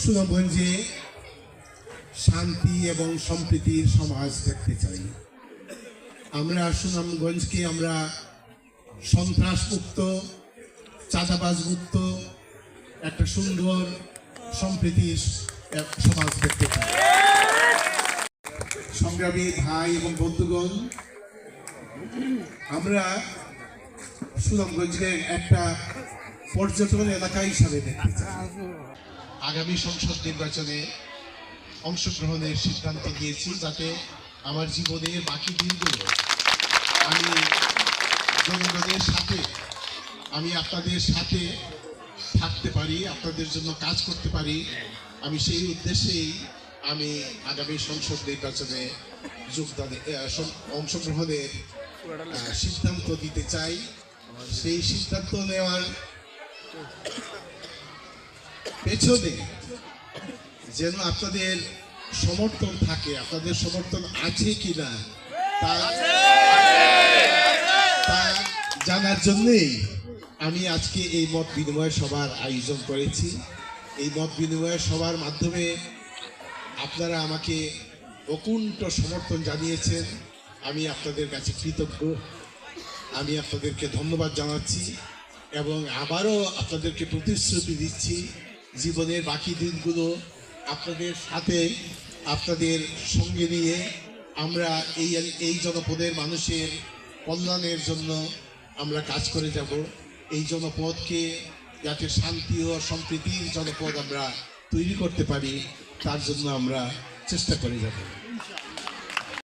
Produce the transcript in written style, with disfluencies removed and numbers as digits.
সুনামগঞ্জে শান্তি এবং সম্প্রীতির সমাজ দেখতে চাই। আমরা সুনামগঞ্জকে আমরা সন্ত্রাসমুক্ত, চাঁদাবাজ মুক্ত একটা সুন্দর সম্প্রীতির সমাজ দেখতে চাই। সংগ্রামী ভাই এবং বন্ধুগণ, আমরা সুনামগঞ্জকে একটা পর্যটন এলাকা হিসাবে দেখতে চাই। আগামী সংসদ নির্বাচনে অংশগ্রহণের সিদ্ধান্ত নিয়েছি, যাতে আমার জীবনের বাকি দিনগুলো আমি জনগণের সাথে, আমি আপনাদের সাথে থাকতে পারি, আপনাদের জন্য কাজ করতে পারি। আমি সেই উদ্দেশ্যেই আমি আগামী সংসদ নির্বাচনে অংশগ্রহণের সিদ্ধান্ত দিতে চাই। সেই সিদ্ধান্ত নেওয়ার পেছনে যেন আপনাদের সমর্থন থাকে, আপনাদের সমর্থন আছে কিনা তা জানার জন্যই আমি আজকে এই মত বিনিময় সভার আয়োজন করেছি। এই মত বিনিময় সভার মাধ্যমে আপনারা আমাকে অকুণ্ঠ সমর্থন জানিয়েছেন, আমি আপনাদের কাছে কৃতজ্ঞ। আমি আপনাদেরকে ধন্যবাদ জানাচ্ছি এবং আবারও আপনাদেরকে প্রতিশ্রুতি দিচ্ছি, জীবনের বাকি দিনগুলো আপনাদের সাথে, আপনাদের সঙ্গে নিয়ে আমরা এই জনপদের মানুষের কল্যাণের জন্য আমরা কাজ করে যাব। এই জনপদকে যাতে শান্তি ও সম্প্রীতির জনপদ আমরা তৈরি করতে পারি, তার জন্য আমরা চেষ্টা করে যাব।